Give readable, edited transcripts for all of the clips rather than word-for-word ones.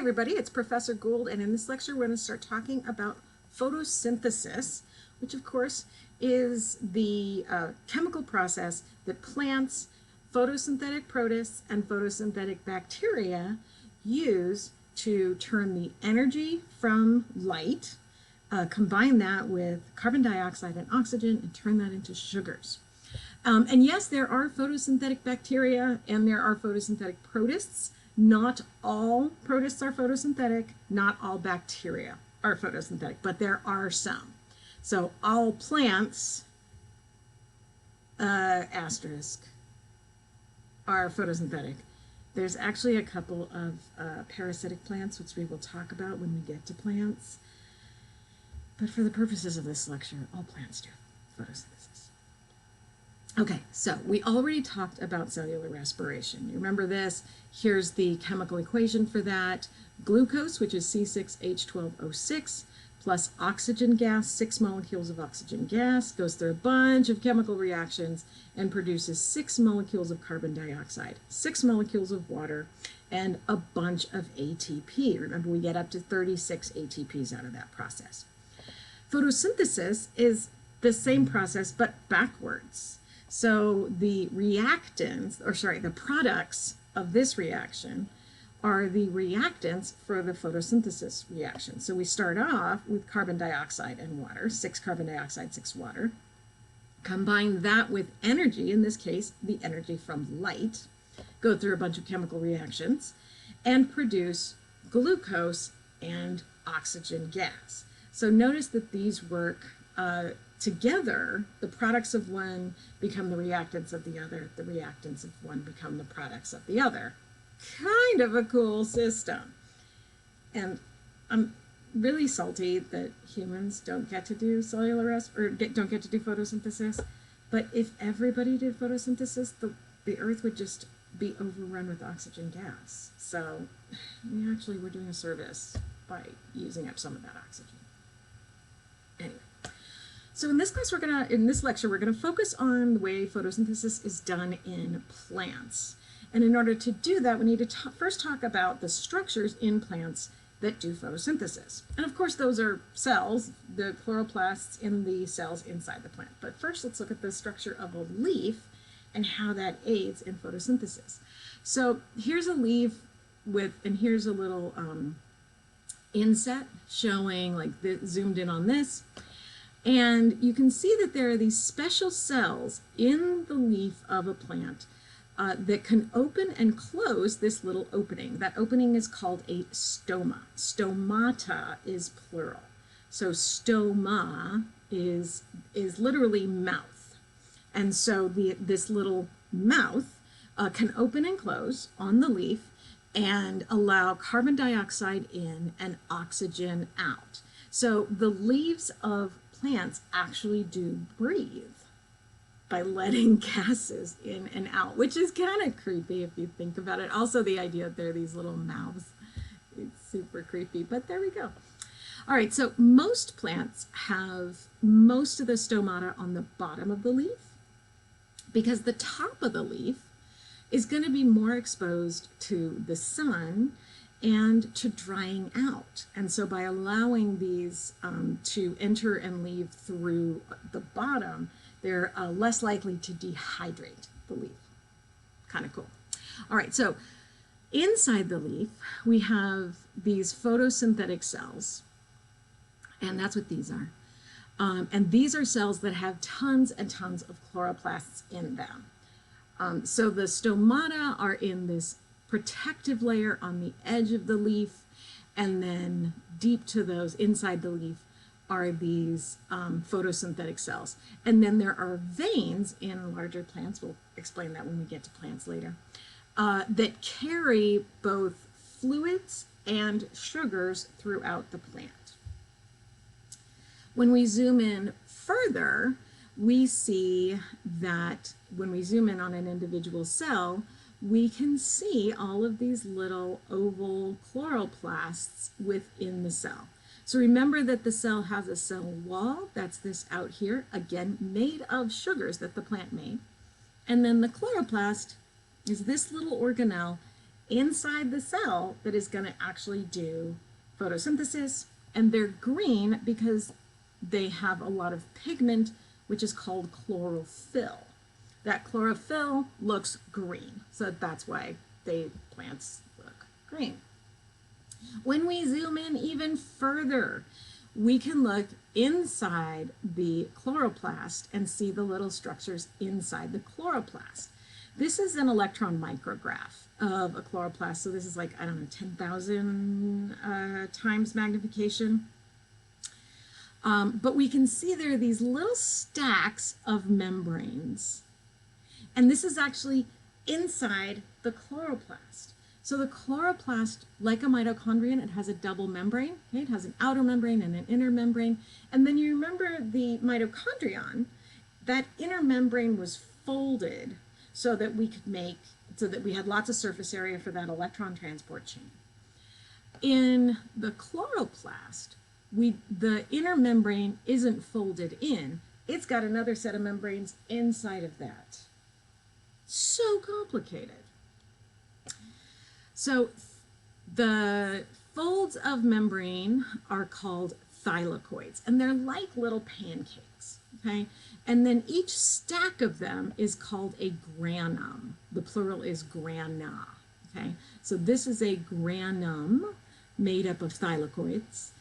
everybody, it's Professor Gould, and in this lecture we're going to start talking about photosynthesis, which of course is the chemical process that plants, photosynthetic protists, and photosynthetic bacteria use to turn the energy from light, combine that with carbon dioxide and oxygen, and turn that into sugars. And yes, there are photosynthetic bacteria and there are photosynthetic protists. Not all protists are photosynthetic, not all bacteria are photosynthetic, but there are some. So all plants, asterisk, are photosynthetic. There's actually a couple of parasitic plants, which we will talk about when we get to plants. But for the purposes of this lecture, all plants do photosynthesis. Okay, so we already talked about cellular respiration. You remember this? Here's the chemical equation for that. Glucose, which is C6H12O6, plus oxygen gas, 6 molecules of oxygen gas, goes through a bunch of chemical reactions and produces 6 molecules of carbon dioxide, 6 molecules of water, and a bunch of ATP. Remember, we get up to 36 ATPs out of that process. Photosynthesis is the same process, but backwards. So the the products of this reaction are the reactants for the photosynthesis reaction. So we start off with carbon dioxide and water, 6 carbon dioxide, 6 water. Combine that with energy, in this case, the energy from light, go through a bunch of chemical reactions, and produce glucose and oxygen gas. So notice that these work together. The products of one become the reactants of the other. The reactants of one become the products of the other. Kind of a cool system. And I'm really salty that humans don't get to do don't get to do photosynthesis. But if everybody did photosynthesis, the Earth would just be overrun with oxygen gas. So we're doing a service by using up some of that oxygen. Anyway. So in this lecture, we're gonna focus on the way photosynthesis is done in plants. And in order to do that, we need to first talk about the structures in plants that do photosynthesis. And of course, those are cells, the chloroplasts in the cells inside the plant. But first, let's look at the structure of a leaf and how that aids in photosynthesis. So here's a leaf and here's a little inset showing, zoomed in on this. And you can see that there are these special cells in the leaf of a plant that can open and close this little opening. That opening is called a stoma. Stomata is plural. So stoma is literally mouth. And so this little mouth can open and close on the leaf and allow carbon dioxide in and oxygen out. So the leaves of plants actually do breathe by letting gases in and out, which is kind of creepy if you think about it. Also, the idea that there are these little mouths, it's super creepy, but there we go. All right, so most plants have most of the stomata on the bottom of the leaf because the top of the leaf is going to be more exposed to the sun and to drying out. And so by allowing these to enter and leave through the bottom, they're less likely to dehydrate the leaf. Kind of cool. All right, so inside the leaf, we have these photosynthetic cells, and that's what these are. And these are cells that have tons and tons of chloroplasts in them. So the stomata are in this protective layer on the edge of the leaf, and then deep to those inside the leaf are these photosynthetic cells. And then there are veins in larger plants, we'll explain that when we get to plants later, that carry both fluids and sugars throughout the plant. When we zoom in further, we see that when we zoom in on an individual cell, we can see all of these little oval chloroplasts within the cell. So remember that the cell has a cell wall, that's this out here, again, made of sugars that the plant made. And then the chloroplast is this little organelle inside the cell that is going to actually do photosynthesis. And they're green because they have a lot of pigment, which is called chlorophyll. That chlorophyll looks green, so that's why plants look green. When we zoom in even further, we can look inside the chloroplast and see the little structures inside the chloroplast. This is an electron micrograph of a chloroplast, so this is like, I don't know, 10,000 times magnification. But we can see there are these little stacks of membranes. And this is actually inside the chloroplast. So the chloroplast, like a mitochondrion, it has a double membrane. Okay? It has an outer membrane and an inner membrane. And then you remember the mitochondrion, that inner membrane was folded so that we had lots of surface area for that electron transport chain. In the chloroplast, the inner membrane isn't folded in. It's got another set of membranes inside of that. So complicated. So the folds of membrane are called thylakoids, and they're like little pancakes, okay? And then each stack of them is called a granum. The plural is grana, okay? So this is a granum made up of thylakoids.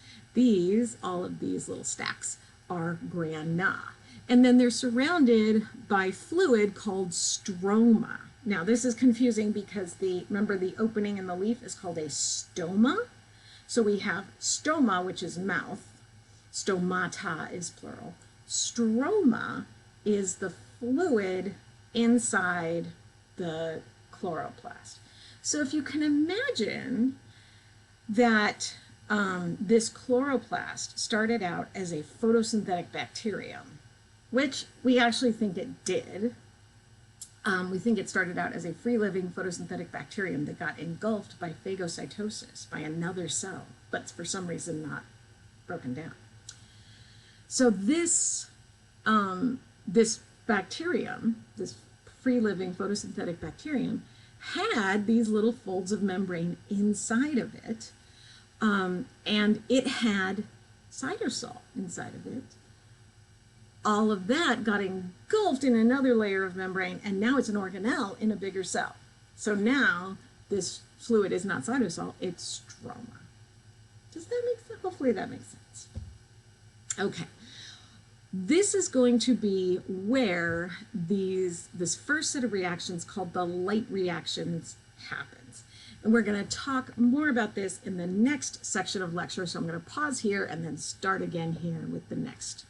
All of these little stacks are grana. And then they're surrounded by fluid called stroma. Now this is confusing because remember the opening in the leaf is called a stoma. So we have stoma, which is mouth. Stomata is plural. Stroma is the fluid inside the chloroplast. So if you can imagine that this chloroplast started out as a photosynthetic bacterium, which we actually think it did. We think it started out as a free-living photosynthetic bacterium that got engulfed by phagocytosis by another cell, but for some reason not broken down. So this bacterium, this free-living photosynthetic bacterium, had these little folds of membrane inside of it, and it had cytosol inside of it. All of that got engulfed in another layer of membrane, and now it's an organelle in a bigger cell. So now this fluid is not cytosol, it's stroma. Does that make sense? Hopefully that makes sense. Okay. This is going to be where this first set of reactions called the light reactions happens. And we're going to talk more about this in the next section of lecture, so I'm going to pause here and then start again here with the next